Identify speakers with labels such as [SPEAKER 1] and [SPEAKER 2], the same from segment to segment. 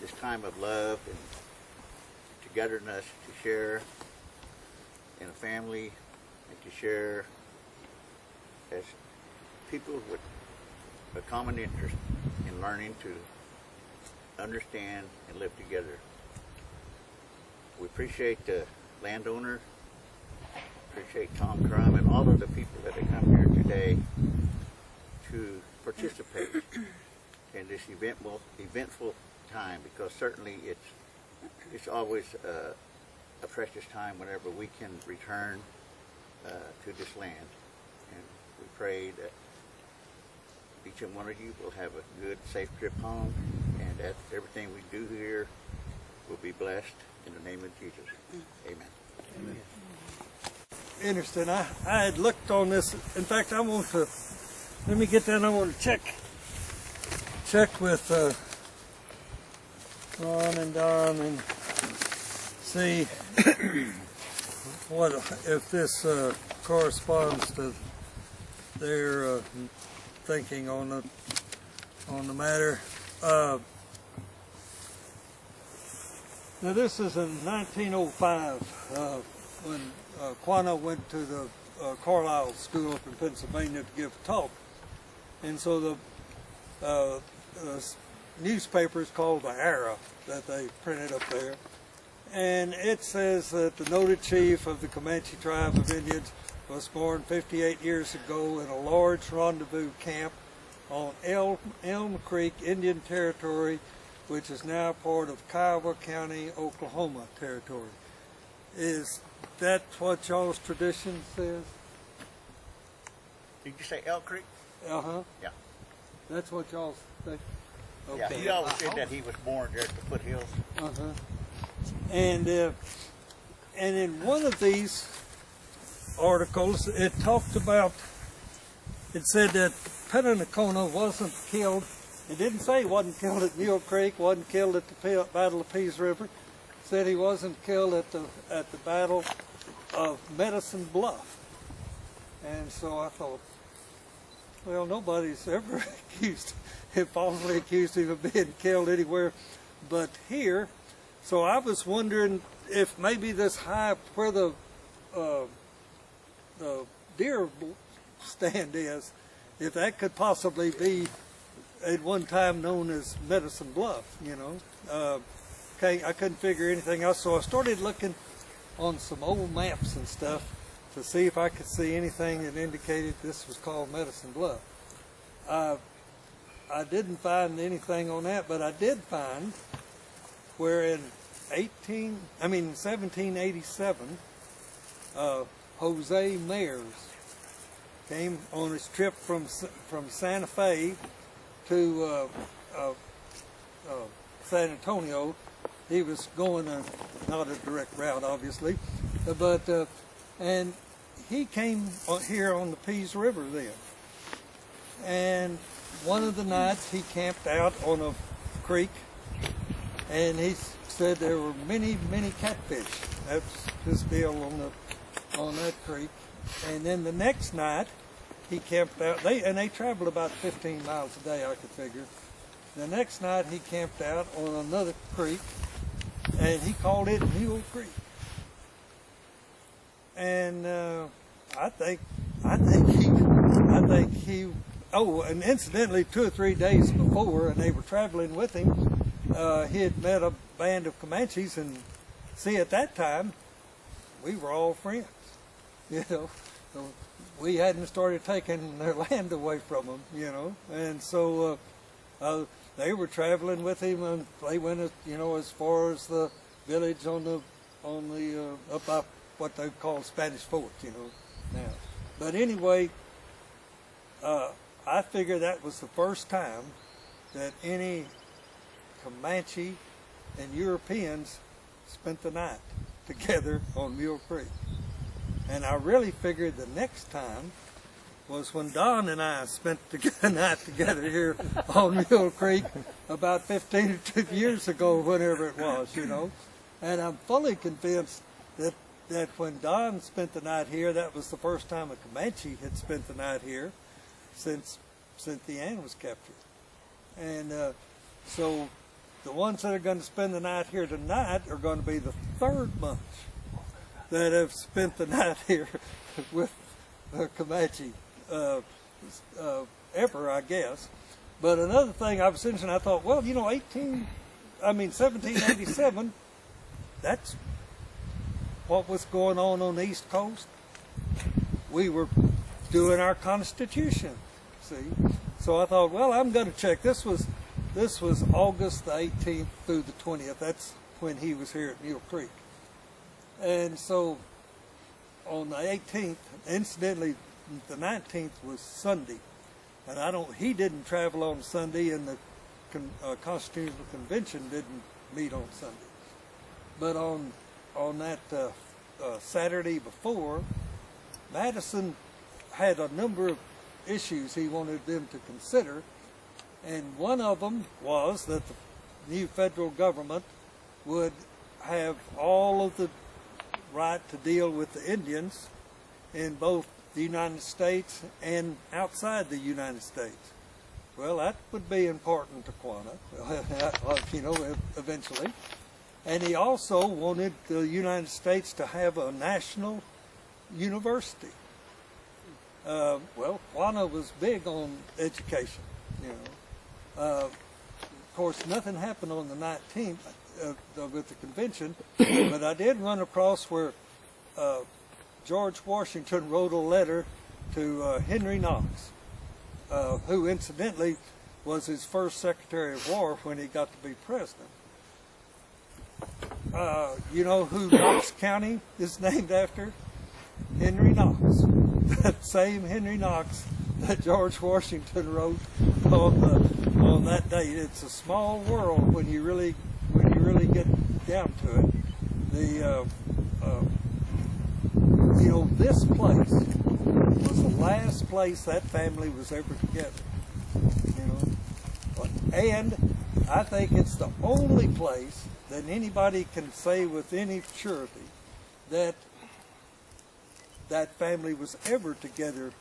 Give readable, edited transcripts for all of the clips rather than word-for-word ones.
[SPEAKER 1] this time of love and togetherness to share in a family and to share as people with a common interest in learning to understand and live together. We appreciate the landowner, appreciate Tom Crum and all of the people that have come here today to participate in this eventful time, because certainly it's always a precious time whenever we can return to this land. And we pray that each and one of you will have a good, safe trip home, and that everything we do here will be blessed in the name of Jesus. Amen.
[SPEAKER 2] Amen. Interesting. I had looked on this. In fact, I want to, let me get down. I want to check with Ron and Don and see what if this corresponds to their thinking on the matter. Now this is in 1905 when Quanah went to the Carlisle School up in Pennsylvania to give a talk, and so the newspaper is called the Era that they printed up there, and it says that the noted chief of the Comanche tribe of Indians was born 58 years ago in a large rendezvous camp on Elm Creek, Indian Territory, which is now part of Kiowa County, Oklahoma Territory. Is that what y'all's tradition says?
[SPEAKER 1] Did you say Elk Creek?
[SPEAKER 2] Uh-huh.
[SPEAKER 1] Yeah.
[SPEAKER 2] That's what y'all say? Okay.
[SPEAKER 1] Yeah, he always said that he was born there at the foothills.
[SPEAKER 2] Uh-huh. And in one of these articles, it talked about, it said that Penacona wasn't killed. It didn't say he wasn't killed at Mule Creek, wasn't killed at the Battle of Pease River. It said he wasn't killed at the Battle of Medicine Bluff. And so I thought, well, nobody's ever falsely accused him of being killed anywhere but here. So I was wondering if maybe this high, where the deer stand is, if that could possibly be at one time known as Medicine Bluff, you know. Okay, I couldn't figure anything else, so I started looking on some old maps and stuff to see if I could see anything that indicated this was called Medicine Bluff. I didn't find anything on that, but I did find where in 1787, Jose Mayers came on his trip from Santa Fe to San Antonio. He was going not a direct route, obviously, but and he came here on the Pease River then. And one of the nights he camped out on a creek, and he said there were many catfish. That's his deal on that creek. And then the next night he camped out. They traveled about 15 miles a day, I could figure. The next night he camped out on another creek, and he called it Mule Creek. And I think he. Oh, and incidentally, 2 or 3 days before, and they were traveling with him, he had met a band of Comanches, and see, at that time, we were all friends, you know. So we hadn't started taking their land away from them, you know. And so they were traveling with him, and they went, you know, as far as the village on the up by what they call Spanish Fort, you know, now. But anyway, I figure that was the first time that any Comanche and Europeans spent the night together on Mule Creek. And I really figured the next time was when Don and I spent the night together here on Mule Creek about 15 or 2 years ago, whenever it was, you know. And I'm fully convinced that when Don spent the night here, that was the first time a Comanche had spent the night here since Cynthia Ann was captured. And so the ones that are going to spend the night here tonight are going to be the third bunch that have spent the night here with Comanche ever, I guess. But another thing I was interested in, I thought, well, 1787, that's what was going on the East Coast. We were doing our Constitution, see. So I thought, well, I'm going to check. This was August the 18th through the 20th. That's when he was here at Mule Creek. And so on the 18th, incidentally, the 19th was Sunday. And he didn't travel on Sunday, and the Constitutional Convention didn't meet on Sunday. But on that Saturday before, Madison had a number of issues he wanted them to consider, and one of them was that the new federal government would have all of the right to deal with the Indians in both the United States and outside the United States. Well, that would be important to Quanah, eventually. And he also wanted the United States to have a national university. Quanah was big on education, Of course, nothing happened on the 19th with the convention, but I did run across where George Washington wrote a letter to Henry Knox, who incidentally was his first Secretary of War when he got to be president. You know who Knox County is named after? Henry Knox. That same Henry Knox that George Washington wrote on that day. It's a small world when you really get down to it. This place was the last place that family was ever together. And I think it's the only place that anybody can say with any surety that that family was ever together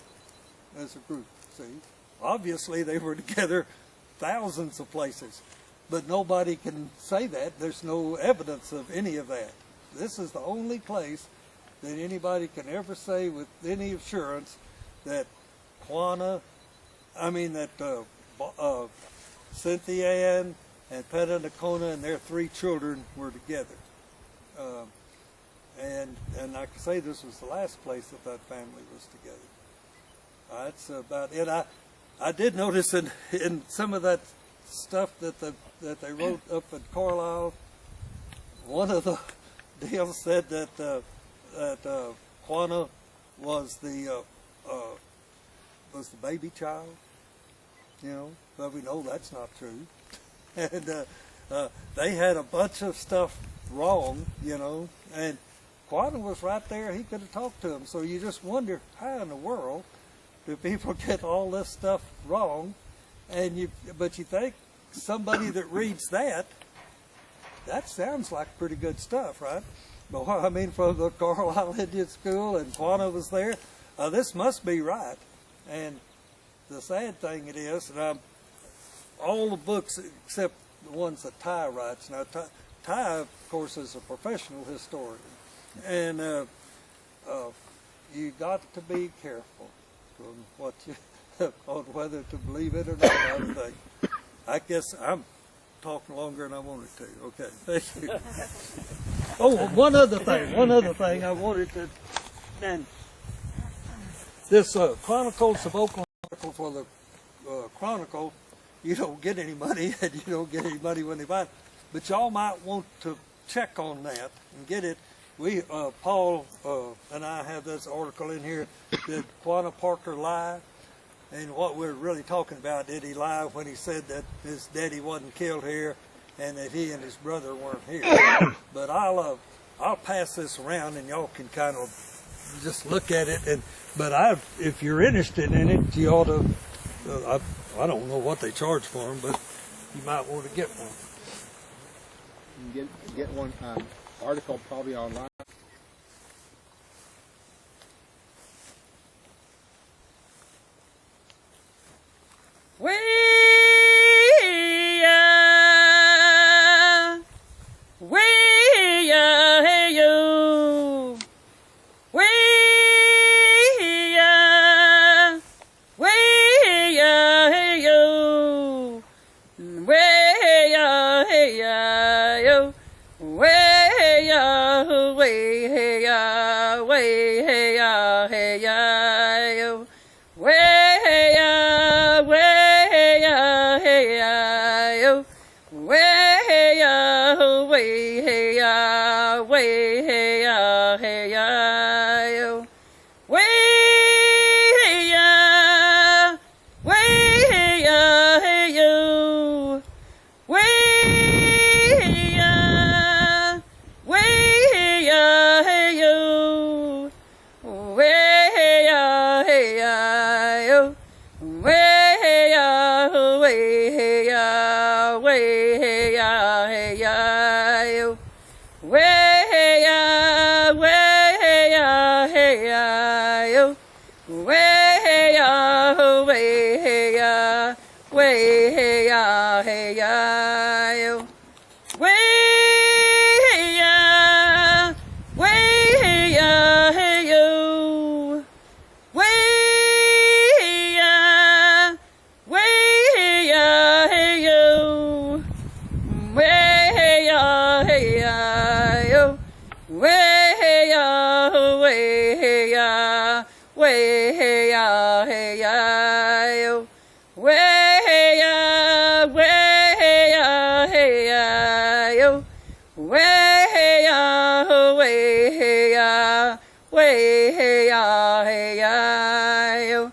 [SPEAKER 2] as a group. See, obviously they were together thousands of places, but nobody can say that. There's no evidence of any of that. This is the only place that anybody can ever say with any assurance that Cynthia Ann and Peta Nakona and their 3 children were together. And I can say this was the last place that family was together. That's about it. I did notice in some of that stuff that they wrote up at Carlisle, one of the deals said that Quanah was the baby child. But we know that's not true. And they had a bunch of stuff wrong, and Quanah was right there. He could have talked to him. So you just wonder, how in the world do people get all this stuff wrong? But you think somebody that reads that sounds like pretty good stuff, right? But from the Carlisle Indian School, and Quanah was there. This must be right. And the sad thing it is, and all the books except the ones that Ty writes. Now, Ty, of course, is a professional historian, and you got to be careful on whether to believe it or not. I guess I'm talking longer than I wanted to. Okay, thank you. Oh, one other thing I wanted to, and this Chronicles of Oklahoma article for the Chronicle, you don't get any money, and you don't get any money when they buy it. But y'all might want to check on that and get it. We, Paul and I have this article in here. Did Quanah Parker lie? And what we're really talking about, did he lie when he said that his daddy wasn't killed here and that he and his brother weren't here? But I'll pass this around and y'all can kind of just look at it. But if you're interested in it, you ought to. I don't know what they charge for them, but you might want to get one.
[SPEAKER 3] You can get one article probably online.
[SPEAKER 4] We are way, hey, ya, way, hey, ya, hey, ya, yo. Way, hey, ya, way, hey, ya, hey, ya, yo. Way, hey, ya, way, hey, ya, way, hey, ya, hey, ya, yo. Way, hey, ya, way, hey, ya, hey, yo. Way, hey, ya, way, hey, ya, hey, yo. Way, hey, ya, hey, ya, yo. Way, hey, ya, way, hey, ya, way, hey, ya, hey, ya, yo. Way, hey, ya, way, hey, ya, hey, ya, yo. Way, hey, ya, way, hey, ya, way, hey, ya, hey, ya, yo. Way, hey, ya, way, hey, ya, hey, yo. Way, hey, ya, way, hey, ya, hey, yo. Way, hey, ya, hey, ya, yo. Way, hey, ya, way, hey, ya, way, hey, ya, hey, ya, yo. Way, hey, ya, way, hey, ya, hey, ya, yo. Way, hey, ya, way, hey, ya, way, hey, ya, hey, ya, yo.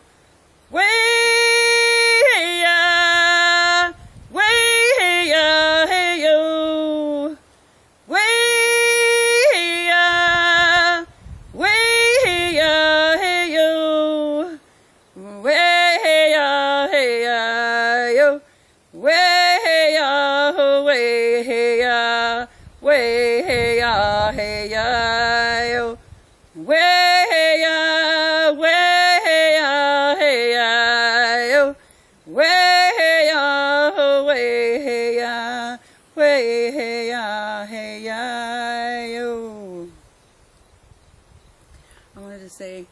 [SPEAKER 4] Way, hey, ya, way, hey, ya, hey, yo. Way, hey, ya, way, hey, ya, hey, yo. Way, hey, ya, hey, ya, yo. Way, hey, ya, way, hey, ya, way, hey, ya, hey, ya, yo. Way, hey, ya, way, hey, ya, hey, ya, yo. Way, hey, ya, way, hey, ya, way, hey, ya, hey, ya, yo. I wanted to say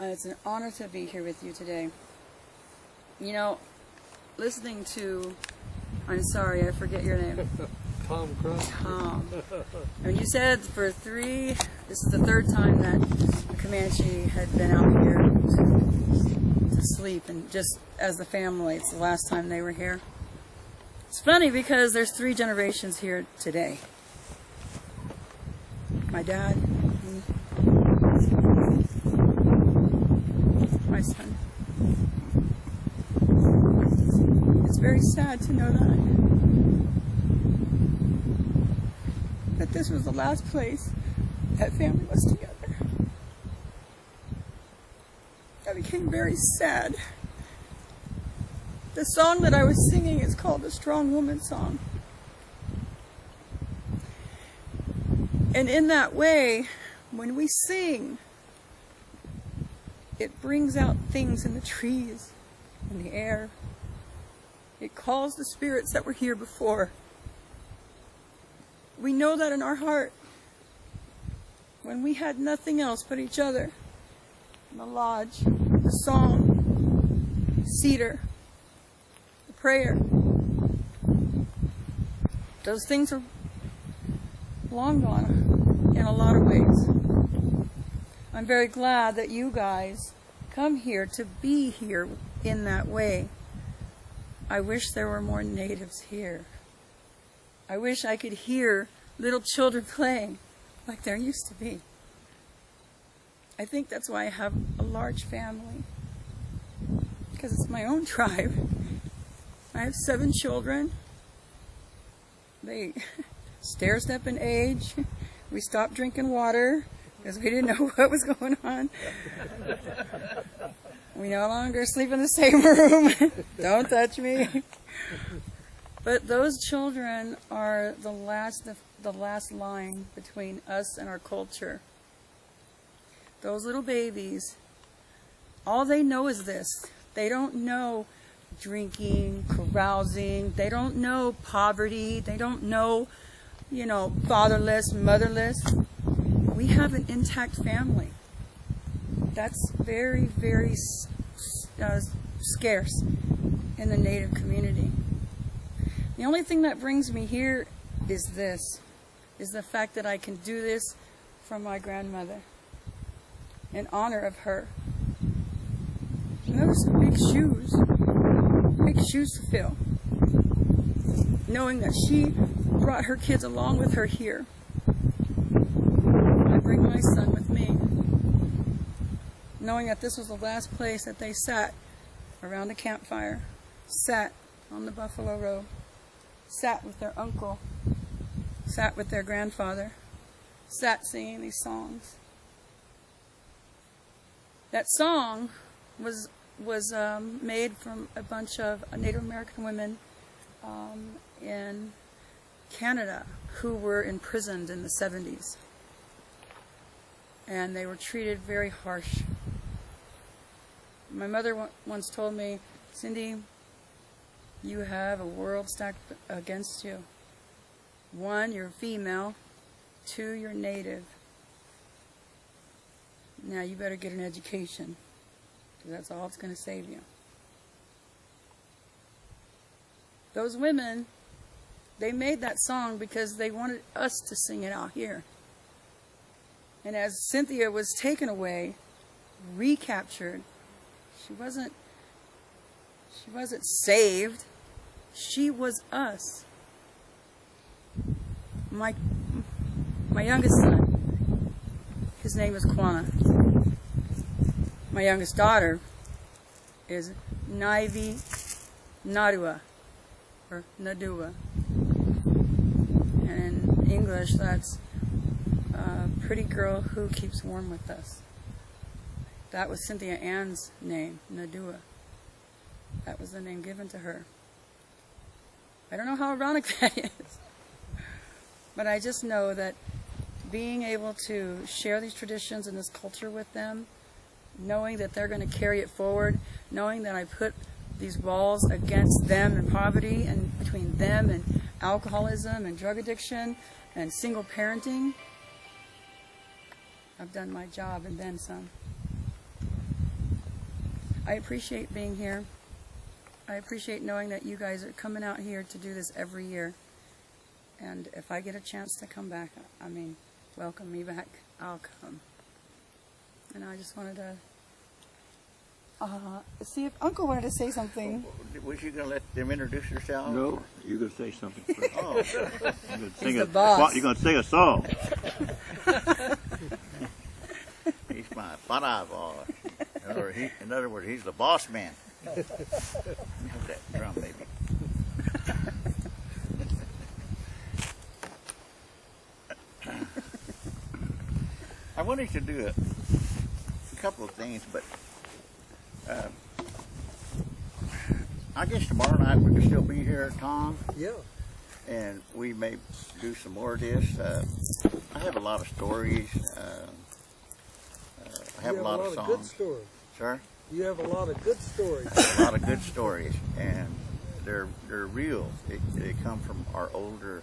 [SPEAKER 4] it's an honor to be here with you today. You know, listening to, I'm sorry, I forget your name.
[SPEAKER 2] Tom Crump.
[SPEAKER 4] Tom. And you said this is the third time that the Comanche had been out here to sleep, and just as a family, it's the last time they were here. It's funny because there's 3 generations here today. My dad, me, my son. It's very sad to know that. But this was the last place that family was together. I became very sad. The song that I was singing is called the Strong Woman Song. And in that way, when we sing, it brings out things in the trees, in the air. It calls the spirits that were here before. We know that in our heart. When we had nothing else but each other, the lodge, the song, cedar, the prayer, those things are long gone in a lot of ways. I'm very glad that you guys come here to be here in that way. I wish there were more natives here. I wish I could hear little children playing like there used to be. I think that's why I have a large family, because it's my own tribe. I have 7 children. They stair-step in age. We stopped drinking water because we didn't know what was going on. We no longer sleep in the same room. Don't touch me. But those children are the last line between us and our culture. Those little babies, all they know is this. They don't know drinking, carousing. They don't know poverty. They don't know, fatherless, motherless. We have an intact family. That's very, very scarce in the Native community. The only thing that brings me here is the fact that I can do this from my grandmother in honor of her. And those are big shoes to fill, knowing that she brought her kids along with her here. I bring my son with me, knowing that this was the last place that they sat around the campfire, sat on the buffalo robe, sat with their uncle, sat with their grandfather, sat singing these songs. That song was made from a bunch of Native American women in Canada who were imprisoned in the 70s. And they were treated very harsh. My mother once told me, Cindy, you have a world stacked against you. 1, you're female. 2, you're native. Now you better get an education, because that's all it's going to save you. Those women, they made that song because they wanted us to sing it out here. And as Cynthia was taken away, recaptured, she wasn't saved. She was us. My youngest son, his name is Quanah. My youngest daughter is Nadua, or Nadua. And in English, that's a pretty girl who keeps warm with us. That was Cynthia Ann's name, Nadua. That was the name given to her. I don't know how ironic that is. But I just know that being able to share these traditions and this culture with them, knowing that they're going to carry it forward, knowing that I put these walls against them and poverty and between them and alcoholism and drug addiction and single parenting, I've done my job and then some. I appreciate being here. I appreciate knowing that you guys are coming out here to do this every year. And if I get a chance to come back, I mean, welcome me back, I'll come. And I just wanted to see if Uncle wanted to say something.
[SPEAKER 1] Was you going to let them introduce themselves?
[SPEAKER 5] No, you're going to say something first.
[SPEAKER 1] Oh,
[SPEAKER 5] You're going to sing
[SPEAKER 4] He's the boss.
[SPEAKER 5] You're going to sing a song.
[SPEAKER 1] he's my panava. In other words, he's the boss man. Let me have that drum, baby. I wanted to do a couple of things, but I guess tomorrow night we can still be here, Tom.
[SPEAKER 2] Yeah.
[SPEAKER 1] And we may do some more of this. I have a lot of stories. I have a lot of songs.
[SPEAKER 2] Good stories.
[SPEAKER 1] Sir?
[SPEAKER 2] You have a lot of good stories.
[SPEAKER 1] A lot of good stories, and they're real. They come from our older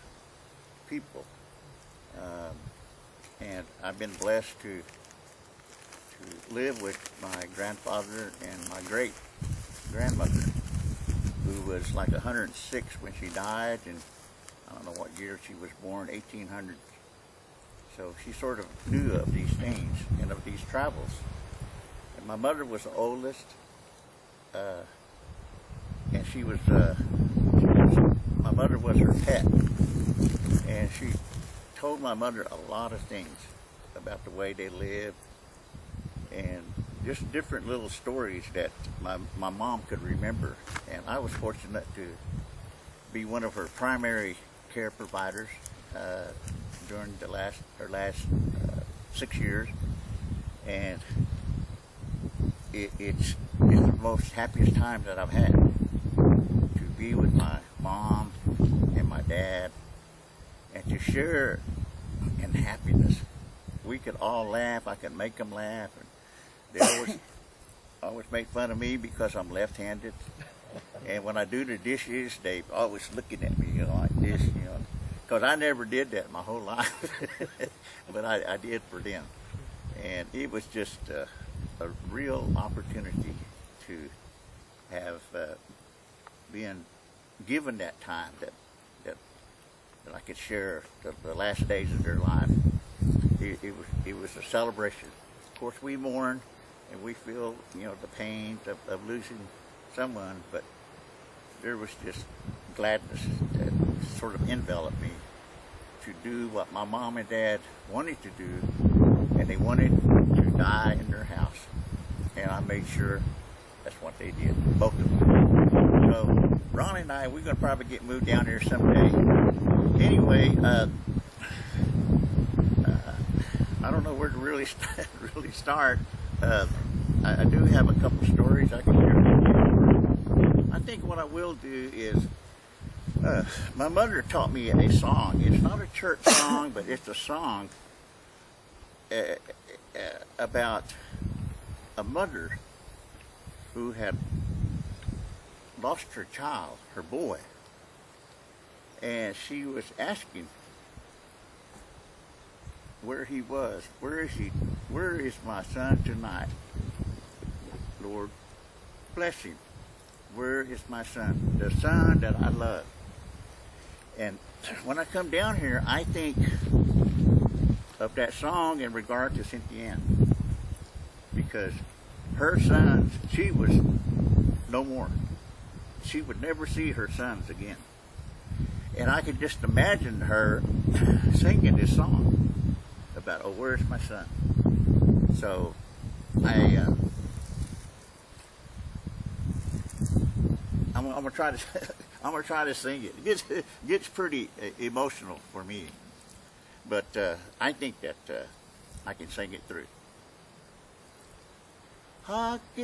[SPEAKER 1] people, and I've been blessed to live with my grandfather and my great grandmother, who was like 106 when she died, and I don't know what year she was born, 1800. So she sort of knew of these things and of these travels. And my mother was the oldest, and she was, my mother was her pet. And she told my mother a lot of things about the way they lived and just different little stories that my mom could remember. And I was fortunate to be one of her primary care providers during her last 6 years, and it's the most happiest time that I've had to be with my mom and my dad and to share in happiness. We could all laugh. I could make them laugh. And they always make fun of me because I'm left-handed. And when I do the dishes, they always looking at me, like this, because I never did that my whole life, but I did for them. And it was just a real opportunity to have been given that time that I could share the last days of their life. it was a celebration. Of course, we mourn and we feel, the pain of losing someone, but there was just gladness that sort of enveloped me to do what my mom and dad wanted to do, and they wanted to die in their house. And I made sure that's what they did, both of them. So Ron and I, we're going to probably get moved down here someday. Anyway, I don't know where to really start. I do have a couple stories I can share with you. I think what I will do is, my mother taught me a song. It's not a church song, but it's a song about a mother who had lost her child, her boy, and she was asking where he was. Where is he? Where is my son tonight? Lord, bless him. Where is my son? The son that I love. And when I come down here, I think of that song in regard to Cynthia Ann, because her sons, she was no more. She would never see her sons again. And I could just imagine her singing this song about, oh, where's my son? So I'm gonna try to I'm gonna try to sing it. It gets pretty emotional for me, but I think that I can sing it through. Hakianero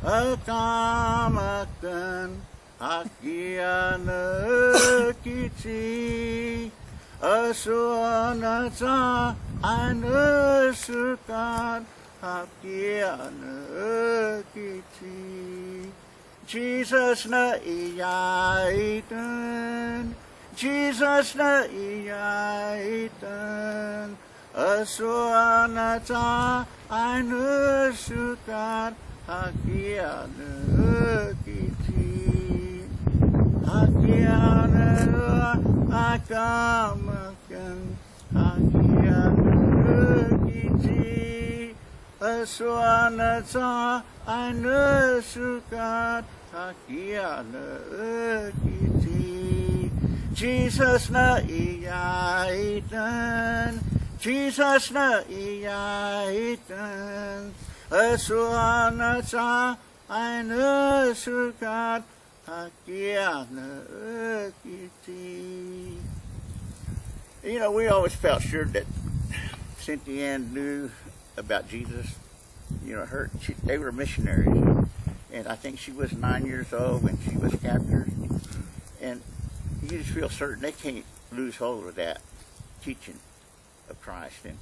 [SPEAKER 1] akamakan hakiana kici asuanata anusukan hakiana kici. Jesus na iyaitan, Jesus na iyaitan, asuanata anusukan hakiana kici, hakiana akamakan hakiana kici, asuanata anusukan hakiana kici. Jesus na iyaitan, Jesus na iyaitan, asuanata anusukan hakiana kici. We always felt sure that Cynthia Ann knew about Jesus. They were missionaries, and I think she was 9 years old when she was captured. And you just feel certain they can't lose hold of that teaching of Christ. And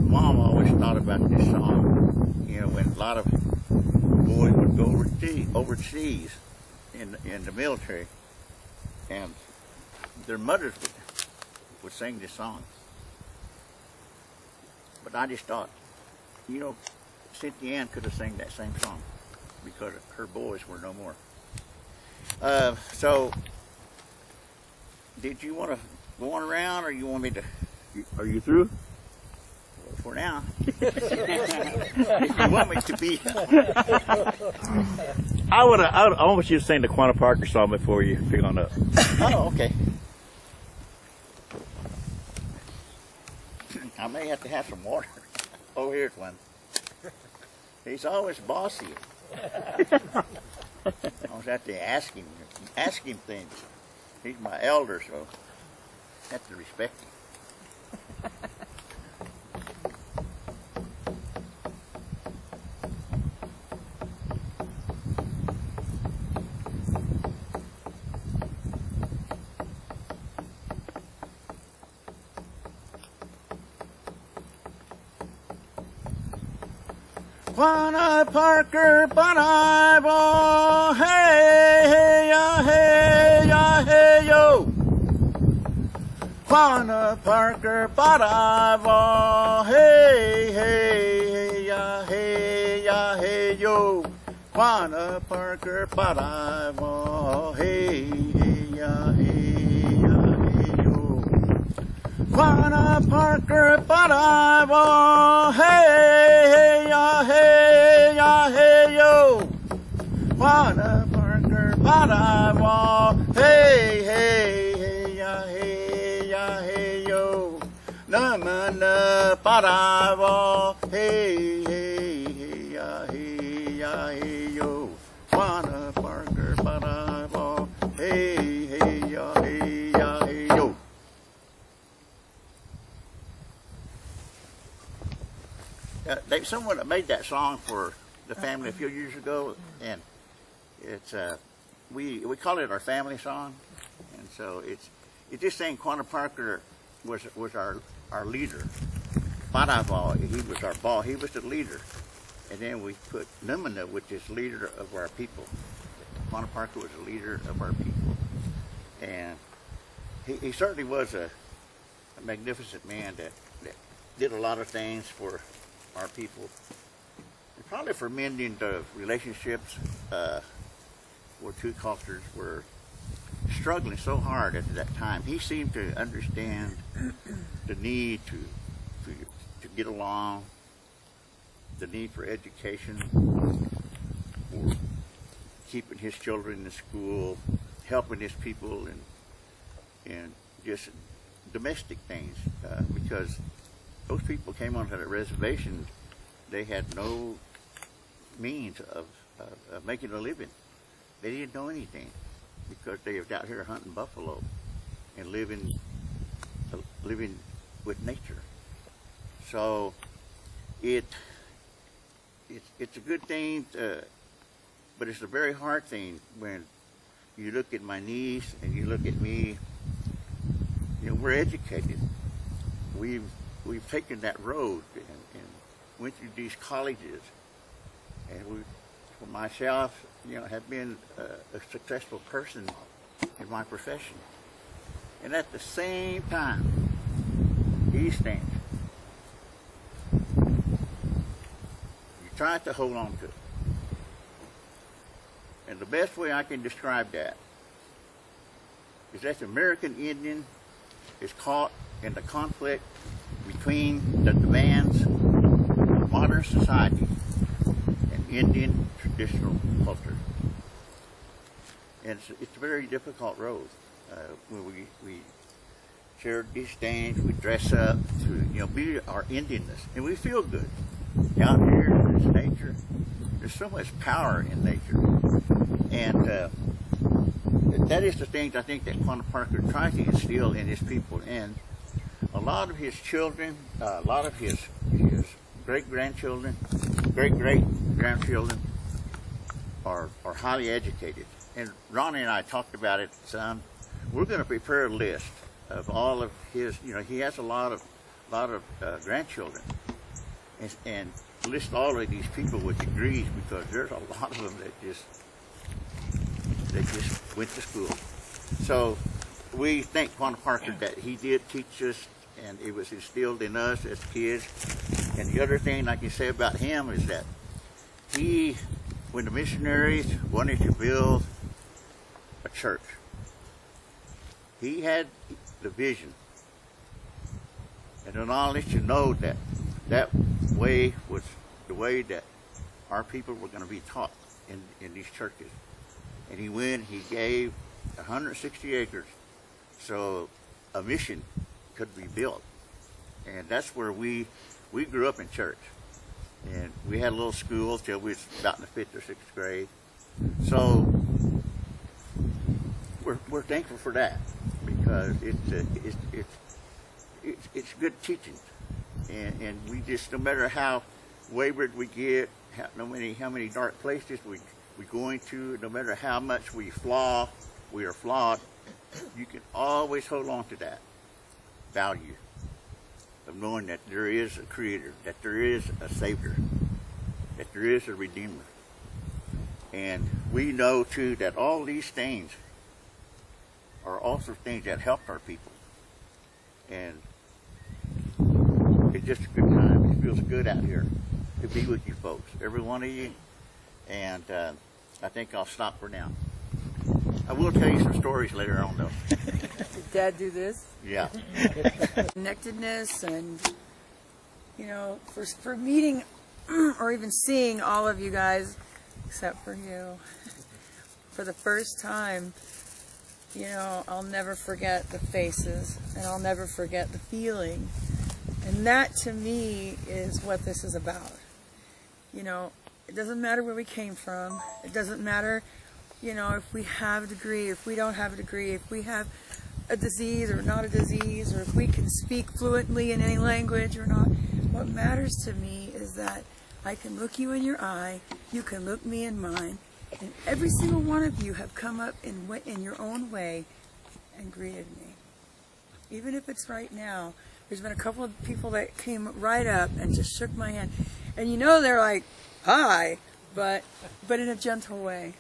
[SPEAKER 1] Mom always thought about this song, when a lot of boys would go overseas in the military, and their mothers would sing this song. But I just thought, Cynthia Ann could have sang that same song because her boys were no more. So, did you want to go on around, or you want me to?
[SPEAKER 5] Are you through?
[SPEAKER 1] For now. If you want me to be.
[SPEAKER 5] I want you to sing the Quanah Parker song before you pick on up.
[SPEAKER 1] Oh, okay. I may have to have some water. Oh, here's one. He's always bossy. I always have to ask him things. He's my elder, so I have to respect him. Quanah Parker, Banaibo, hey, hey, ya, hey, ya, hey, yo. Quanah Parker, Banaibo, hey, hey, hey, ya, hey, ya, hey, yo. Quanah Parker, Banaibo, hey, hey, ya, hey, ya, hey, yo. Quanah Parker, Badawa, hey, ya, hey, ya, hey, yo. Quanah Parker, Badawa, hey, hey, hey, ya, hey, yo. Numunu, Badawa, hey, hey, hey, ya, hey, yo. Quanah Parker, Badawa, hey, hey, ya, hey, yo. Someone that made that song for the family a few years ago, and it's we call it our family song, and so it's just saying Quanah Parker was our leader. Badawa, he was our boss, he was the leader, and then we put Numunu, which is leader of our people. Quanah Parker was the leader of our people, and he certainly was a magnificent man that did a lot of things for our people, and probably for mending the relationships where two cultures were struggling so hard at that time. He seemed to understand the need to get along, the need for education, for keeping his children in school, helping his people, and just domestic things, because those people came onto the reservation, they had no means of making a living. They didn't know anything because they was out here hunting buffalo and living with nature. So it's a good thing, but it's a very hard thing when you look at my niece and you look at me. You know, we're educated. We've taken that road and went through these colleges, and we, for myself, have been a successful person in my profession. And at the same time, these things, you try to hold on to it. And the best way I can describe that is that the American Indian is caught in the conflict between the demands of modern society and Indian traditional culture. And it's a very difficult road. When we share these things, we dress up to be our Indianness, and we feel good. Out here, there's nature. There's so much power in nature, and that is the things I think that Quanah Parker tries to instill in his people. And a lot of his children, a lot of his great-grandchildren, great-great-grandchildren are highly educated. And Ronnie and I talked about it some. We're going to prepare a list of all of his, he has a lot of grandchildren, and list all of these people with degrees, because there's a lot of them that just went to school. So we thank Quanah Parker that he did teach us, and it was instilled in us as kids. And the other thing I can say about him is that when the missionaries wanted to build a church, he had the vision and the knowledge to know that that way was the way that our people were going to be taught in these churches. And he gave 160 acres so a mission could be built. And that's where we grew up in church. And we had a little school till we was about in the 5th or 6th grade. So we're thankful for that, because it's good teaching. And we just, no matter how wayward we get, how many dark places we go into, no matter how much we are flawed, you can always hold on to that value of knowing that there is a Creator, that there is a Savior, that there is a Redeemer. And we know too that all these things are also things that helped our people. And it's just a good time. It feels good out here to be with you folks, every one of you. And I think I'll stop for now. I will tell you some stories later on, though.
[SPEAKER 4] Dad do this.
[SPEAKER 1] Yeah.
[SPEAKER 4] Connectedness and, you know, for meeting or even seeing all of you guys, except for you, for the first time, you know, I'll never forget the faces and I'll never forget the feeling. And that to me is what this is about. You know, it doesn't matter where we came from. It doesn't matter, you know, if we have a degree, if we don't have a degree, if we have a disease or not a disease, or if we can speak fluently in any language or not. What matters to me is that I can look you in your eye, you can look me in mine, and every single one of you have come up in your own way and greeted me. Even if it's right now, there's been a couple of people that came right up and just shook my hand. And you know they're like, hi, but in a gentle way.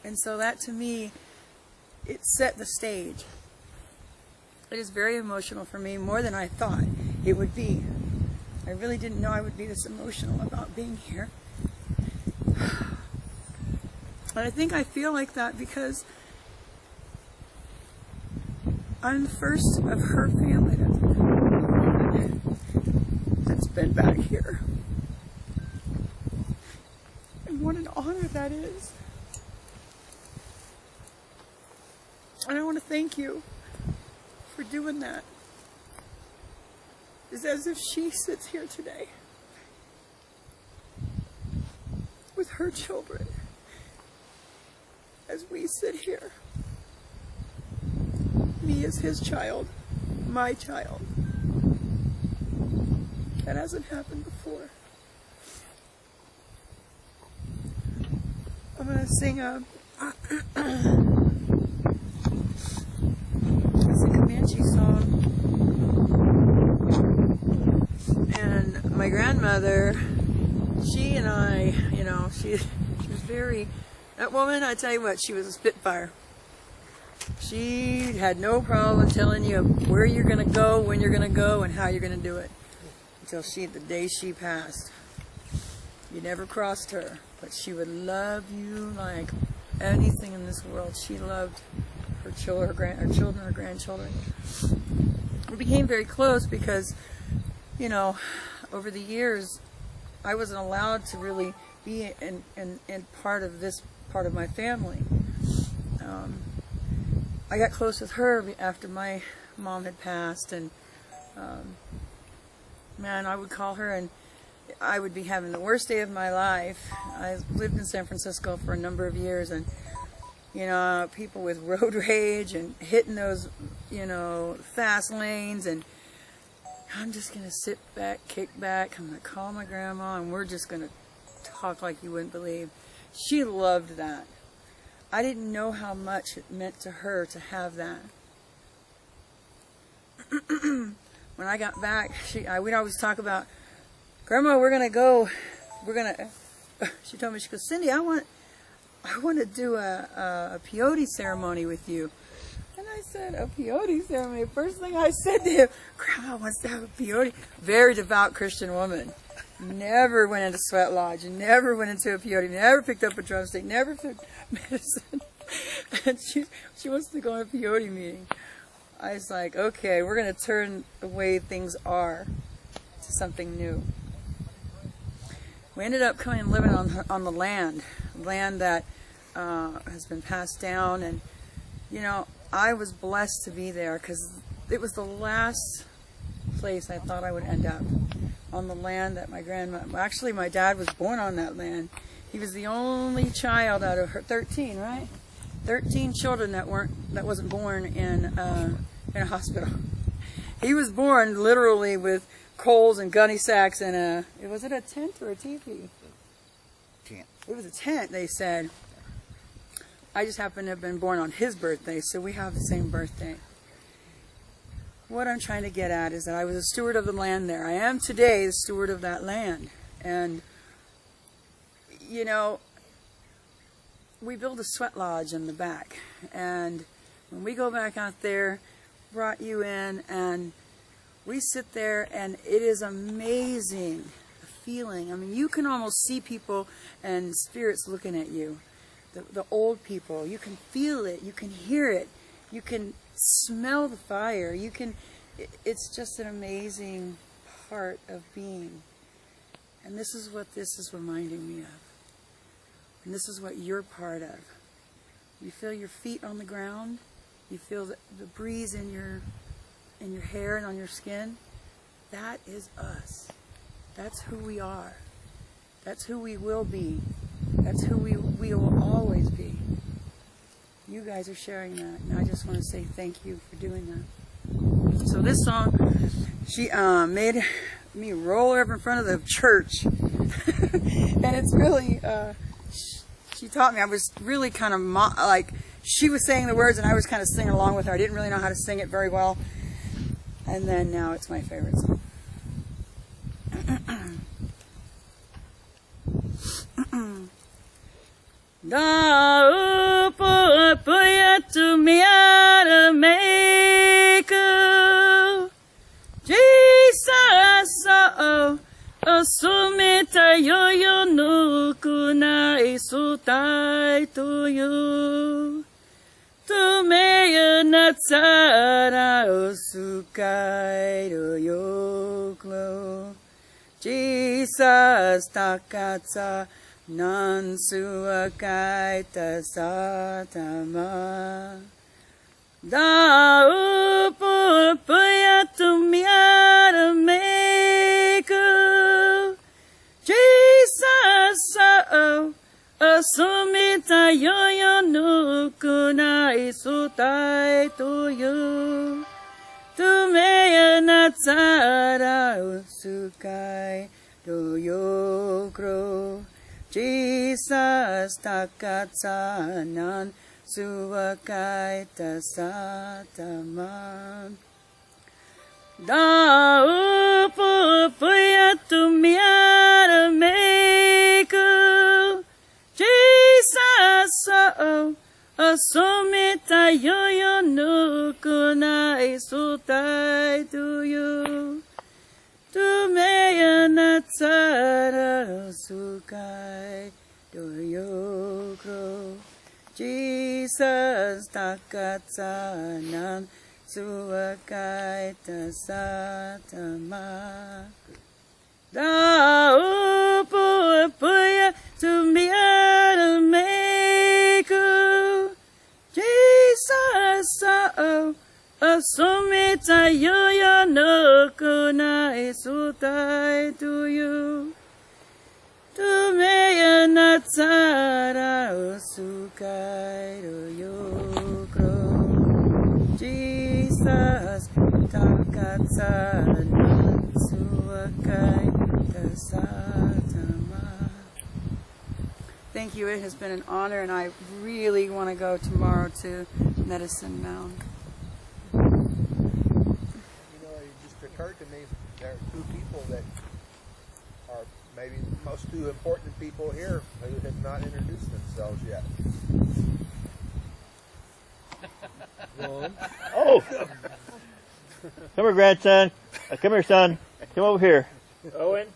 [SPEAKER 4] And so that to me, it set the stage. It is very emotional for me, more than I thought it would be. I really didn't know I would be this emotional about being here. And I think I feel like that because I'm the first of her family that's been back here. And what an honor that is. And I want to thank you for doing that. It's as if she sits here today with her children as we sit here. Me as his child, my child. That hasn't happened before. I'm going to sing a Comanche song. And my grandmother, she and I, you know, she was very, that woman, I tell you what, she was a spitfire. She had no problem telling you where you're going to go, when you're going to go, and how you're going to do it. Until the day she passed. You never crossed her, but she would love you like anything in this world. She loved her children, her grandchildren. We became very close because, you know, over the years, I wasn't allowed to really be in part of this part of my family. I got close with her after my mom had passed, and man, I would call her and I would be having the worst day of my life. I lived in San Francisco for a number of years, and you know, people with road rage and hitting those, you know, fast lanes, and I'm just going to sit back, kick back, I'm going to call my grandma, and we're just going to talk like you wouldn't believe. She loved that. I didn't know how much it meant to her to have that. When I got back, we'd always talk about, Grandma, we're going to go, she told me, she goes, Cindy, I want to do a peyote ceremony with you. And I said, a peyote ceremony? First thing I said to him, Grandma wants to have a peyote. Very devout Christian woman. Never went into sweat lodge, never went into a peyote, never picked up a drumstick, never took medicine. And she wants to go on a peyote meeting. I was like, okay, we're going to turn the way things are to something new. We ended up coming and living on the land that has been passed down, and you know, I was blessed to be there because it was the last place I thought I would end up, on the land that my actually my dad was born on that land. He was the only child out of her 13, right? 13 children that wasn't born in a hospital. He was born literally with coals and gunny sacks and was it a tent or a teepee?
[SPEAKER 1] Tent.
[SPEAKER 4] It was a tent, they said. I just happened to have been born on his birthday, so we have the same birthday. What I'm trying to get at is that I was a steward of the land there. I am today the steward of that land. And, you know, we built a sweat lodge in the back. And when we go back out there, brought you in, and we sit there, and it is amazing, the feeling. I mean, you can almost see people and spirits looking at you. The old people, you can feel it, you can hear it, you can smell the fire. You can, it's just an amazing part of being. And this is what this is reminding me of. And this is what you're part of. You feel your feet on the ground. You feel the breeze in your hair and on your skin. That is us. That's who we are. That's who we will be. That's who we will always be. You guys are sharing that, and I just want to say thank you for doing that. So this song, she made me roll up in front of the church. And it's really, she taught me. I was really kind of like, she was saying the words and I was kind of singing along with her. I didn't really know how to sing it very well. And then now it's my favorite song. Da upuya to miara maker Jesus oh asumita yo no kunai sutai to you to me natsara usukai do yo klo Jesus takatsa nan suakai tasatama da upuya to miara maker Jesus oh asumita yo no kunai sutai to you to me natsara usukai do yo kro Jesus takatsanan suakai tasataman da upuya to miara maker Jesus oh asumita yo no kunai sutai to you to me natsara sukai do yo kro Jesus takatsanan suakai tasatama da upuya to miara maker Jesus oh asumita yo no kunai sutai to you to me natsara usukai do yo kro Jesus takatsanan suakai tasatama. Thank you. It has been an honor, and I really want to go tomorrow to Medicine Mound.
[SPEAKER 3] You know, it just occurred to me there are two people that are maybe the most two important people here who have not introduced themselves yet.
[SPEAKER 5] Oh! Come here, grandson. Come here, son. Come over here.
[SPEAKER 6] Owen?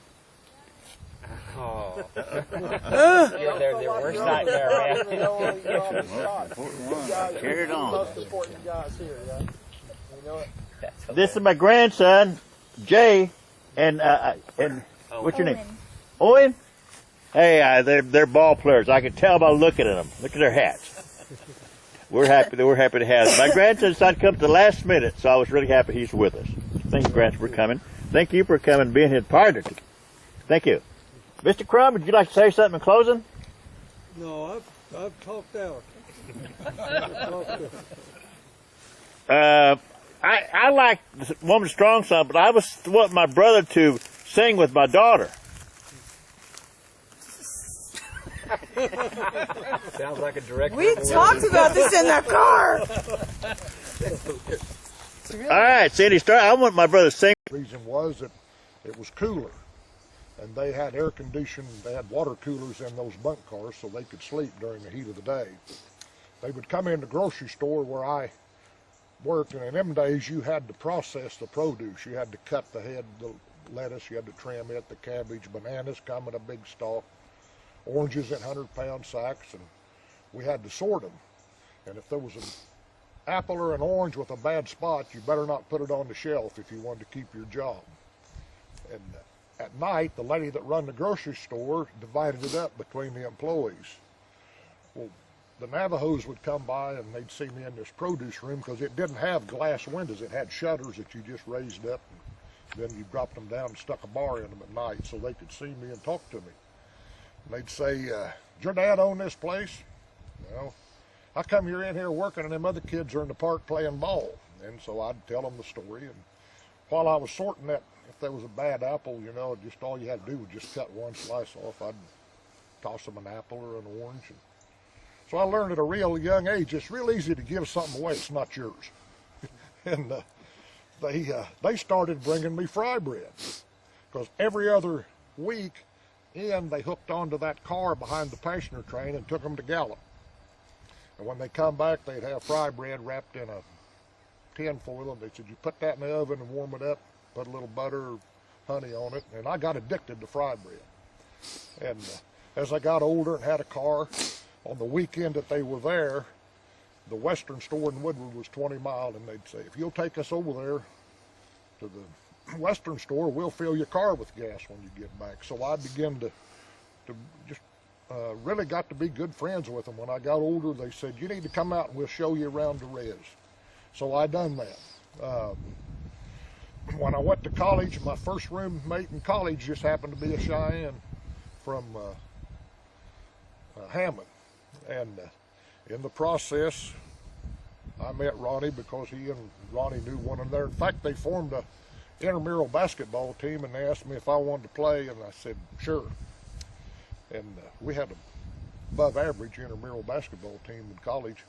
[SPEAKER 6] Oh. You're their worst nightmare, man.
[SPEAKER 1] Carry it on.
[SPEAKER 3] Most important guys here, yeah. You know it.
[SPEAKER 5] This is my grandson, Jay, and what's your name? Owen? Hey, they're ball players. I can tell by looking at them. Look at their hats. We're happy to have them. My grandson decided to come at the last minute, so I was really happy he's with us. Thank you, grandson, for coming. Thank you for coming and being his partner. Thank you. Mr. Crumb, would you like to say something in closing?
[SPEAKER 2] No, I've talked out.
[SPEAKER 5] I like the Woman Strong song, but I was wanting my brother to sing with my daughter.
[SPEAKER 6] Sounds like a direct.
[SPEAKER 4] We talked about this in the car.
[SPEAKER 5] All right, Cindy, start. I want my brother to sing.
[SPEAKER 7] The reason was that it was cooler, and they had air conditioned, they had water coolers in those bunk cars so they could sleep during the heat of the day. They would come in the grocery store where I worked, and in them days you had to process the produce. You had to cut the head, the lettuce, you had to trim it, the cabbage, bananas come in a big stalk, oranges in 100-pound sacks, and we had to sort them. And if there was apple or an orange with a bad spot, you better not put it on the shelf if you want to keep your job. And at night, the lady that run the grocery store divided it up between the employees. Well, the Navajos would come by and they'd see me in this produce room because it didn't have glass windows. It had shutters that you just raised up, and then you dropped them down and stuck a bar in them at night so they could see me and talk to me. And they'd say, "Does your dad own this place?" "Well, how come you're in here working and them other kids are in the park playing ball?" And so I'd tell them the story. And while I was sorting that, if there was a bad apple, you know, just all you had to do was just cut one slice off. I'd toss them an apple or an orange. And so I learned at a real young age, it's real easy to give something away that's not yours. And they started bringing me fry bread, because every other week they hooked onto that car behind the passenger train and took them to Gallup. And when they come back, they'd have fry bread wrapped in a tin foil, and they said, "You put that in the oven and warm it up, put a little butter or honey on it." And I got addicted to fry bread. And as I got older and had a car, on the weekend that they were there, the Western store in Woodward was 20 miles, and they'd say, "If you'll take us over there to the Western store, we'll fill your car with gas when you get back." So I began to just really got to be good friends with them. When I got older, they said, "You need to come out and we'll show you around the res." So I done that. When I went to college, my first roommate in college just happened to be a Cheyenne from Hammond. And in the process, I met Ronnie because he and Ronnie knew one another. In fact, they formed a intramural basketball team, and they asked me if I wanted to play, and I said, "Sure." And we had an above average intramural basketball team in college.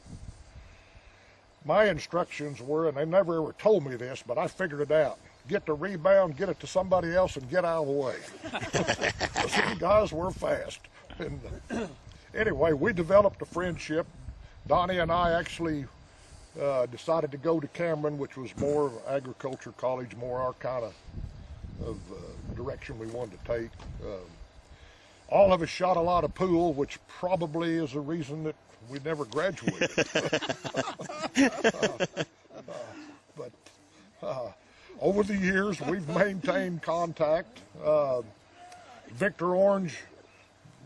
[SPEAKER 7] My instructions were, and they never ever told me this, but I figured it out: get the rebound, get it to somebody else, and get out of the way. Those guys were fast. And anyway, we developed a friendship. Donnie and I actually decided to go to Cameron, which was more agriculture college, more our kind of direction we wanted to take. All of us shot a lot of pool, which probably is the reason that we never graduated. But over the years, we've maintained contact. Victor Orange,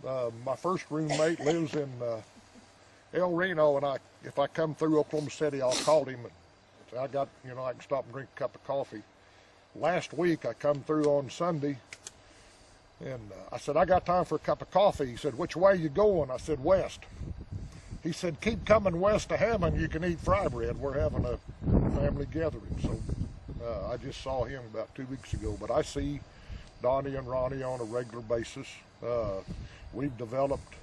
[SPEAKER 7] my first roommate, lives in El Reno, and if I come through Oklahoma City, I'll call him. And I can stop and drink a cup of coffee. Last week, I come through on Sunday, and I said, "I got time for a cup of coffee." He said, "Which way you going?" I said, "West." He said, "Keep coming west to Hammond, you can eat fry bread. We're having a family gathering." So I just saw him about 2 weeks ago, but I see Donnie and Ronnie on a regular basis. We've developed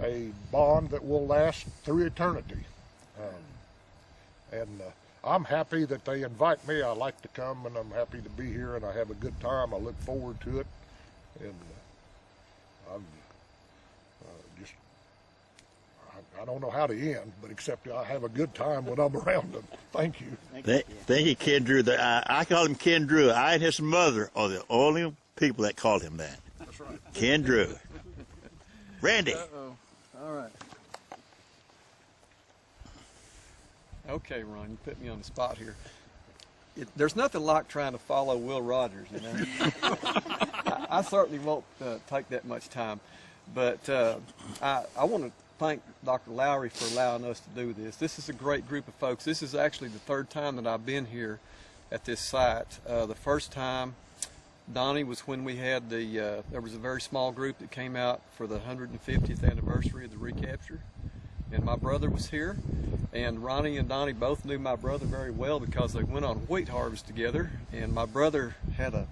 [SPEAKER 7] a bond that will last through eternity. And I'm happy that they invite me. I like to come, and I'm happy to be here, and I have a good time. I look forward to it. And I'm just, I don't know how to end, but except I have a good time when I'm around them. Thank you.
[SPEAKER 5] Thank you, Ken Drew. I call him Ken Drew. I and his mother are the only people that called him that.
[SPEAKER 2] That's right.
[SPEAKER 5] Ken Drew. Randy.
[SPEAKER 8] Uh-oh. All right. Okay, Ron, you put me on the spot here. There's nothing like trying to follow Will Rogers, you know. I certainly won't take that much time, but I want to thank Dr. Lowry for allowing us to do this. This is a great group of folks. This is actually the third time that I've been here at this site. The first time, Donnie, was when we had there was a very small group that came out for the 150th anniversary of the recapture, and my brother was here. And Ronnie and Donnie both knew my brother very well because they went on wheat harvest together, and my brother had a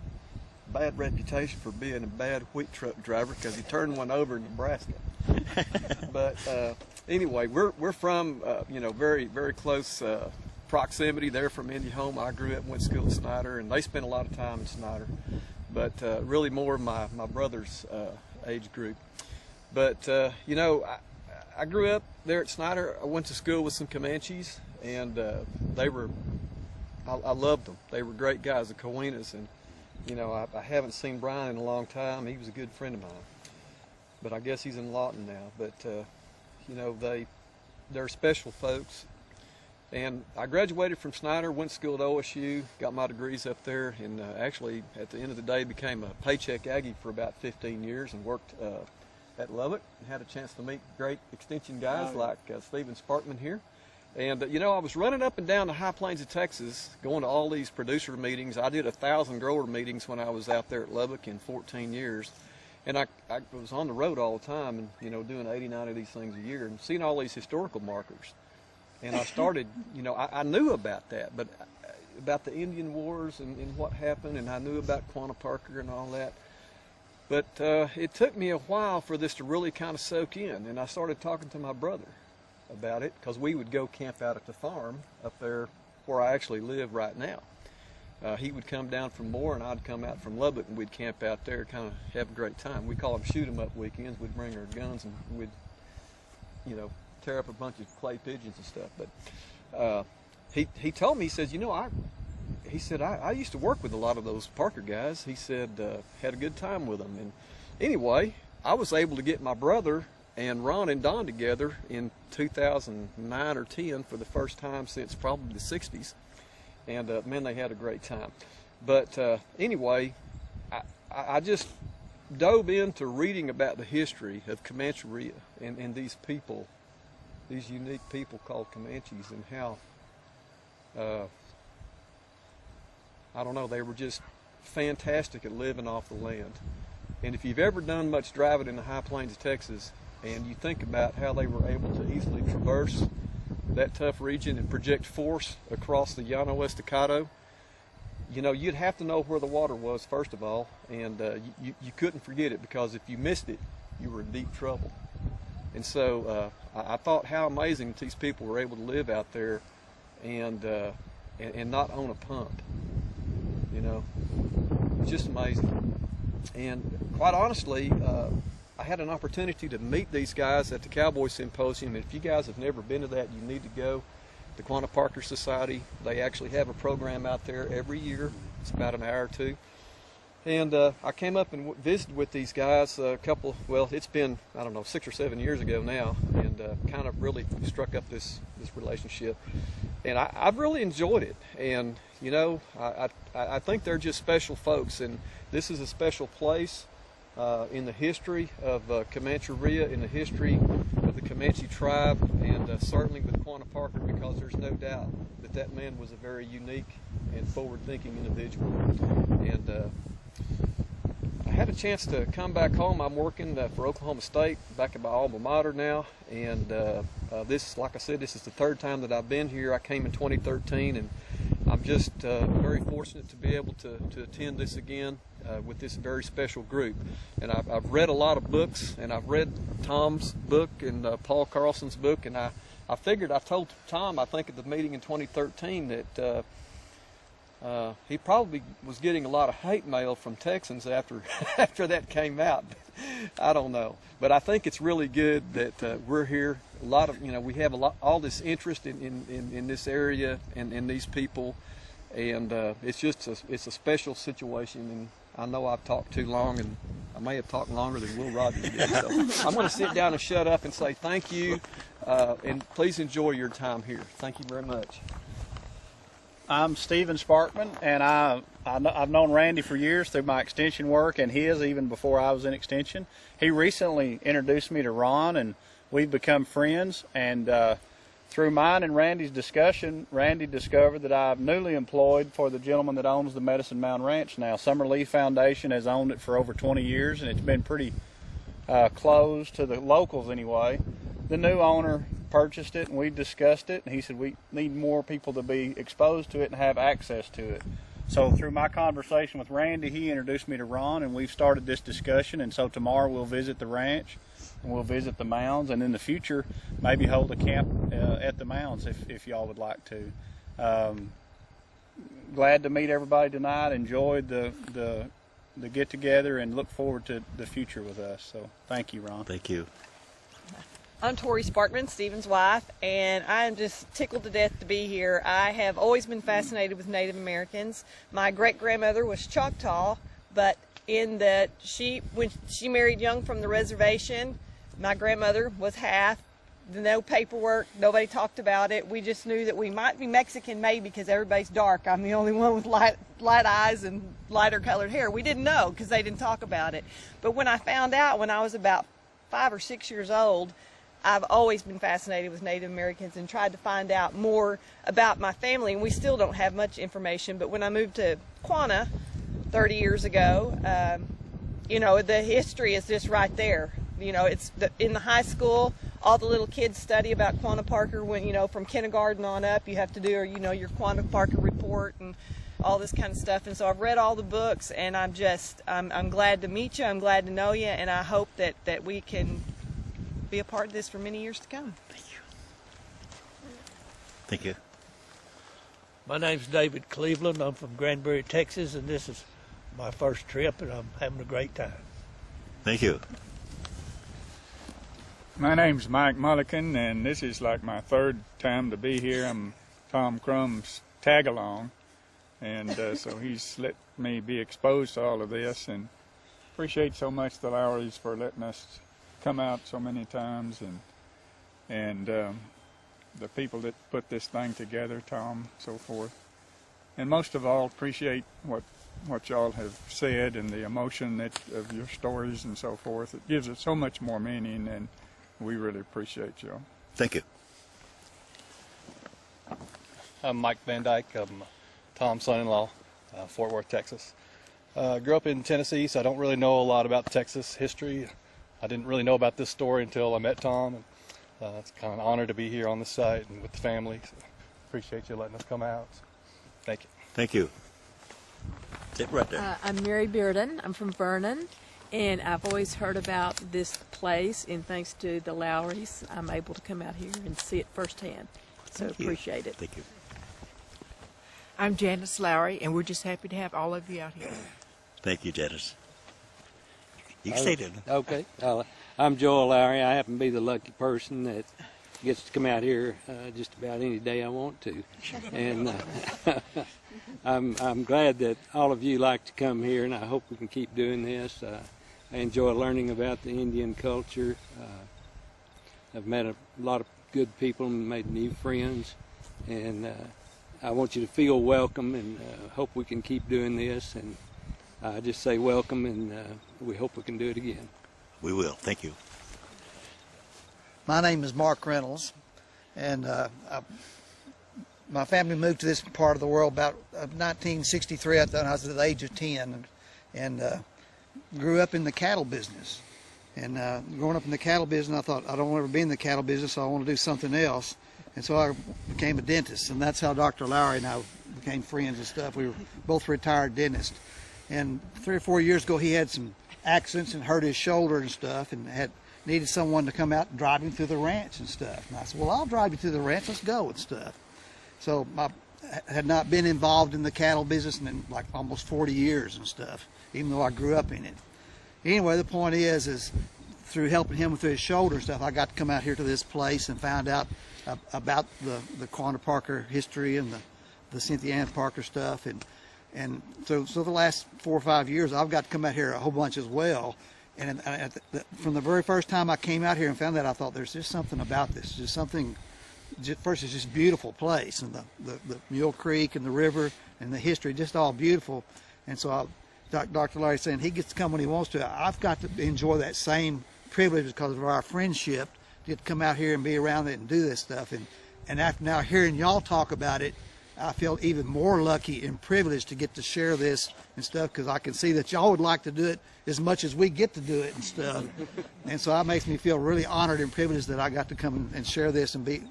[SPEAKER 8] bad reputation for being a bad wheat truck driver because he turned one over in Nebraska. But anyway, we're from very, very close proximity. They're from Indiana. I grew up and went to school at Snyder, and they spent a lot of time in Snyder, but really more my brother's age group. But I grew up there at Snyder. I went to school with some Comanches, and I loved them. They were great guys, the Coenas, and I haven't seen Brian in a long time. He was a good friend of mine, but I guess he's in Lawton now. But they're special folks, And I graduated from Snyder, went to school at OSU, got my degrees up there, and actually at the end of the day became a paycheck Aggie for about 15 years and worked at Lubbock and had a chance to meet great extension guys like Stephen Sparkman here. And, you know, I was running up and down the high plains of Texas, going to all these producer meetings. I did 1,000 grower meetings when I was out there at Lubbock in 14 years. And I was on the road all the time and, you know, doing 89 of these things a year and seeing all these historical markers. And I started, you know, I knew about that, but about the Indian Wars and what happened, and I knew about Quanah Parker and all that. But it took me a while for this to really kind of soak in, and I started talking to my brother about it because we would go camp out at the farm up there where I actually live right now. He would come down from Moore and I'd come out from Lubbock and we'd camp out there, kind of have a great time. We call them shoot 'em up weekends. We'd bring our guns and we'd, you know, tear up a bunch of clay pigeons and stuff. But he told me, he says, you know, I used to work with a lot of those Parker guys. He said, had a good time with them. And anyway, I was able to get my brother and Ron and Don together in 2009 or 10 for the first time since probably the 60s. And, man, they had a great time. But anyway, I just dove into reading about the history of Comanche and these people, these unique people called Comanches, and how, I don't know, they were just fantastic at living off the land. And if you've ever done much driving in the high plains of Texas, and you think about how they were able to easily traverse that tough region and project force across the Llano Estacado, you know, you'd have to know where the water was, first of all, and you couldn't forget it, because if you missed it, you were in deep trouble. And so I thought how amazing these people were able to live out there and not own a pump. You know, it's just amazing. And quite honestly, I had an opportunity to meet these guys at the Cowboy Symposium. And if you guys have never been to that, you need to go. The Quanah Parker Society, they actually have a program out there every year. It's about an hour or two. And I came up and visited with these guys a couple, well, it's been, I don't know, 6 or 7 years ago now, and kind of really struck up this relationship. And I've really enjoyed it. And, you know, I think they're just special folks. And this is a special place in the history of Comanche, in the history of the Comanche tribe, and certainly with Quanah Parker, because there's no doubt that that man was a very unique and forward-thinking individual. And I had a chance to come back home. I'm working for Oklahoma State, back at my alma mater now, and this, like I said, this is the third time that I've been here. I came in 2013, and I'm just very fortunate to be able to attend this again with this very special group. And I've read a lot of books, and I've read Tom's book and Paul Carlson's book, and I figured, I told Tom, I think at the meeting in 2013, that he probably was getting a lot of hate mail from Texans after that came out. I don't know, but I think it's really good that we're here. A lot of, you know, we have all this interest in this area and in these people, and it's just it's a special situation. And I know I've talked too long, and I may have talked longer than Will Rogers did. So I'm going to sit down and shut up and say thank you, and please enjoy your time here. Thank you very much.
[SPEAKER 6] I'm Stephen Sparkman, and I've known Randy for years through my extension work and his, even before I was in extension. He recently introduced me to Ron, and we've become friends. And through mine and Randy's discussion, Randy discovered that I'm newly employed for the gentleman that owns the Medicine Mound Ranch now. Summerlee Foundation has owned it for over 20 years, and it's been pretty closed to the locals anyway. The new owner purchased it, and we discussed it, and he said we need more people to be exposed to it and have access to it. So through my conversation with Randy, he introduced me to Ron, and we've started this discussion. And so tomorrow we'll visit the ranch, and we'll visit the mounds, and in the future maybe hold a camp at the mounds if y'all would like to. Glad to meet everybody tonight. Enjoyed the get together, and look forward to the future with us. So thank you, Ron.
[SPEAKER 5] Thank you.
[SPEAKER 9] I'm Tori Sparkman, Stephen's wife, and I'm just tickled to death to be here. I have always been fascinated with Native Americans. My great-grandmother was Choctaw, but when she married young from the reservation, my grandmother was half no paperwork. Nobody talked about it. We just knew that we might be Mexican maybe because everybody's dark. I'm the only one with light eyes and lighter colored hair. We didn't know because they didn't talk about it. But when I found out when I was about 5 or 6 years old, I've always been fascinated with Native Americans and tried to find out more about my family, and we still don't have much information. But when I moved to Quanah 30 years ago, you know, the history is just right there. You know, it's in the high school, all the little kids study about Quanah Parker when, you know, from kindergarten on up, you have to do, you know, your Quanah Parker report and all this kind of stuff. And so I've read all the books, and I'm glad to meet you. I'm glad to know you, and I hope that we can be a part of this for many years to come.
[SPEAKER 5] Thank you. Thank you.
[SPEAKER 10] My name's David Cleveland. I'm from Granbury, Texas, and this is my first trip, and I'm having a great time.
[SPEAKER 5] Thank you.
[SPEAKER 11] My name's Mike Mullican, and this is like my third time to be here. I'm Tom Crumb's tag-along, and so he's let me be exposed to all of this, and appreciate so much the Lowrys for letting us come out so many times, and the people that put this thing together, Tom, so forth. And most of all, appreciate what y'all have said and the emotion of your stories and so forth. It gives it so much more meaning, and we really appreciate y'all.
[SPEAKER 5] Thank you.
[SPEAKER 12] I'm Mike Van Dyke. I'm Tom's son-in-law, Fort Worth, Texas. Grew up in Tennessee, so I don't really know a lot about Texas history. I didn't really know about this story until I met Tom. And, it's kind of an honor to be here on the site and with the family. So appreciate you letting us come out. So, thank you.
[SPEAKER 5] Thank you. Sit right there.
[SPEAKER 13] I'm Mary Bearden. I'm from Vernon, and I've always heard about this place, and thanks to the Lowrys, I'm able to come out here and see it firsthand. So appreciate it.
[SPEAKER 5] Thank you.
[SPEAKER 14] I'm Janice Lowry, and we're just happy to have all of you out here.
[SPEAKER 5] Thank you, Janice. You can stay there.
[SPEAKER 15] Okay. I'm Joel Lowry. I happen to be the lucky person that gets to come out here just about any day I want to. And I'm glad that all of you like to come here, and I hope we can keep doing this. I enjoy learning about the Indian culture. I've met a lot of good people and made new friends, and I want you to feel welcome, and hope we can keep doing this. And I just say welcome, and we hope we can do it again.
[SPEAKER 5] We will. Thank you.
[SPEAKER 16] My name is Mark Reynolds, and my family moved to this part of the world about 1963. I thought I was at the age of 10, and grew up in the cattle business. And growing up in the cattle business, I thought, I don't want to ever be in the cattle business, so I want to do something else. And so I became a dentist, and that's how Dr. Lowry and I became friends and stuff. We were both retired dentists. And 3 or 4 years ago, he had some accidents and hurt his shoulder and stuff, and needed someone to come out and drive him through the ranch and stuff. And I said, well, I'll drive you through the ranch. Let's go and stuff. So I had not been involved in the cattle business in like almost 40 years and stuff, even though I grew up in it. Anyway, the point is through helping him with his shoulder and stuff, I got to come out here to this place and found out about the Quanah Parker history and the Cynthia Ann Parker stuff. And so the last 4 or 5 years, I've got to come out here a whole bunch as well. And from the very first time I came out here and found that, I thought there's just something about this. Just something. First, it's just a beautiful place, and the Mule Creek and the river and the history, just all beautiful. And so Dr. Larry saying he gets to come when he wants to. I've got to enjoy that same privilege because of our friendship, to get to come out here and be around it and do this stuff. And after now hearing y'all talk about it, I feel even more lucky and privileged to get to share this and stuff, because I can see that y'all would like to do it as much as we get to do it and stuff. And so that makes me feel really honored and privileged that I got to come and share this and be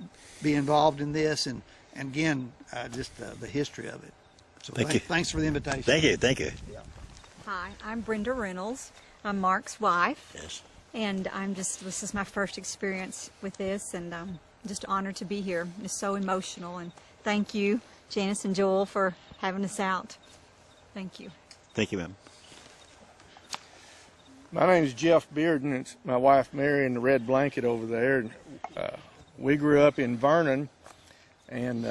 [SPEAKER 16] involved in this, and again, just the history of it. So
[SPEAKER 5] Thank you.
[SPEAKER 16] Thanks for the invitation.
[SPEAKER 5] Thank you. Thank you.
[SPEAKER 16] Yeah.
[SPEAKER 17] Hi, I'm Brenda Reynolds. I'm Mark's wife.
[SPEAKER 5] Yes.
[SPEAKER 17] And this is my first experience with this, and I'm just honored to be here. It's so emotional, and thank you, Janice and Joel, for having us out. Thank you.
[SPEAKER 5] Thank you, ma'am.
[SPEAKER 18] My name is Jeff Bearden. It's my wife Mary in the red blanket over there. We grew up in Vernon, and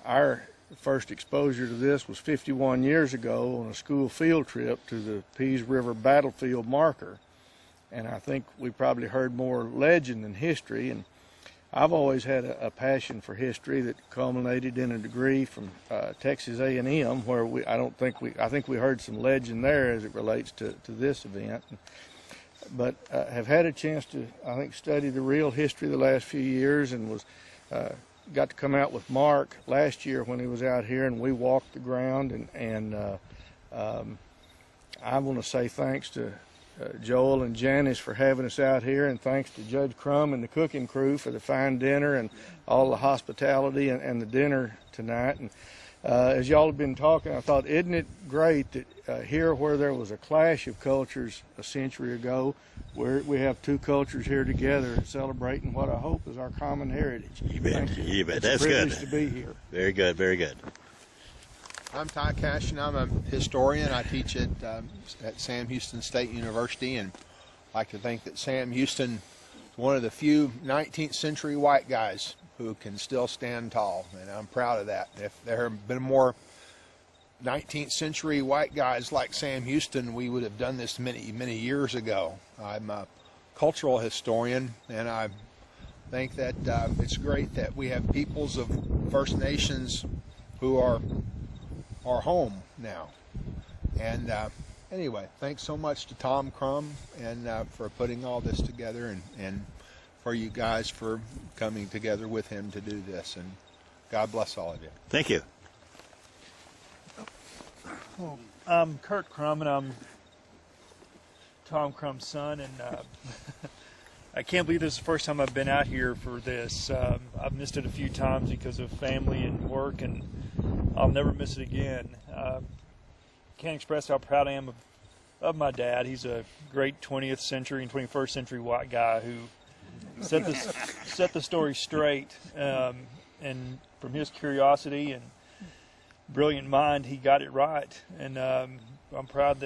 [SPEAKER 18] our first exposure to this was 51 years ago on a school field trip to the Pease River battlefield marker. and I think we probably heard more legend than history. And I've always had a passion for history that culminated in a degree from Texas A&M, where I think we heard some legend there as it relates to this event. But have had a chance to, I think, study the real history the last few years, and got to come out with Mark last year when he was out here, and we walked the ground. And I want to say thanks to Joel and Janice for having us out here, and thanks to Judge Crum and the cooking crew for the fine dinner and all the hospitality and the dinner tonight. And as y'all have been talking, I thought, isn't it great that here where there was a clash of cultures a century ago, we have two cultures here together celebrating what I hope is our common heritage.
[SPEAKER 5] You bet.
[SPEAKER 18] Thank you.
[SPEAKER 5] You bet.
[SPEAKER 18] It's
[SPEAKER 5] That's
[SPEAKER 18] a
[SPEAKER 5] good.
[SPEAKER 18] privilege to be here.
[SPEAKER 5] Very good. Very good.
[SPEAKER 3] I'm Ty Cash, and I'm a historian. I teach at Sam Houston State University, and I like to think that Sam Houston is one of the few 19th century white guys who can still stand tall, and I'm proud of that. If there had been more 19th century white guys like Sam Houston, we would have done this many, many years ago. I'm a cultural historian, and I think that it's great that we have peoples of First Nations who are home now. And anyway, thanks so much to Tom Crum and for putting all this together, and for you guys for coming together with him to do this. And God bless all of you.
[SPEAKER 5] Thank you.
[SPEAKER 19] Well, I'm Kurt Crum, and I'm Tom Crum's son, and I can't believe this is the first time I've been out here for this. I've missed it a few times because of family and work, and I'll never miss it again. Can't express how proud I am of my dad. He's a great 20th century and 21st century white guy who set the story straight, and from his curiosity and brilliant mind, he got it right. And I'm proud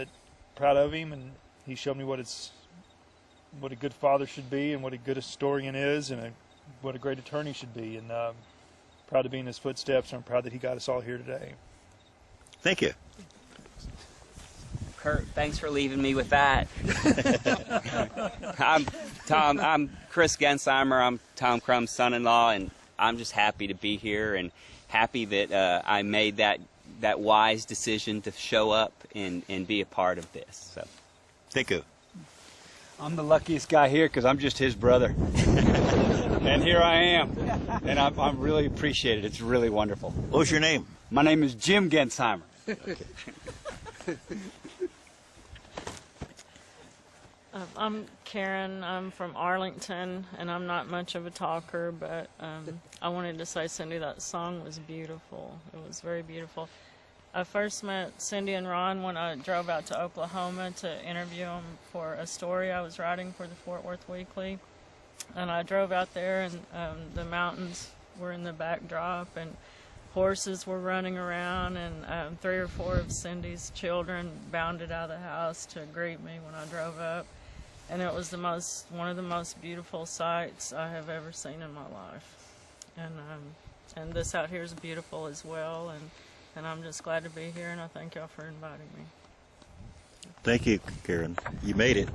[SPEAKER 19] of him, and he showed me what a good father should be, and what a good historian is, and what a great attorney should be. And proud to be in his footsteps, and I'm proud that he got us all here today.
[SPEAKER 5] Thank you.
[SPEAKER 20] Kurt, thanks for leaving me with that. I'm Chris Gensheimer. I'm Tom Crum's son-in-law, and I'm just happy to be here, and happy that I made that wise decision to show up and be a part of this. So,
[SPEAKER 5] thank you.
[SPEAKER 21] I'm the luckiest guy here because I'm just his brother. And here I am. And I really appreciate it. It's really wonderful.
[SPEAKER 5] What was your name?
[SPEAKER 21] My name is Jim Gensheimer.
[SPEAKER 22] I'm Karen. I'm from Arlington, and I'm not much of a talker, but I wanted to say, Cindy, that song was beautiful. It was very beautiful. I first met Cindy and Ron when I drove out to Oklahoma to interview them for a story I was writing for the Fort Worth Weekly. And I drove out there, and the mountains were in the backdrop, and horses were running around, and 3 or 4 of Cindy's children bounded out of the house to greet me when I drove up. And it was one of the most beautiful sights I have ever seen in my life. And this out here is beautiful as well, and I'm just glad to be here, and I thank y'all for inviting me.
[SPEAKER 5] Thank you, Karen. You made it.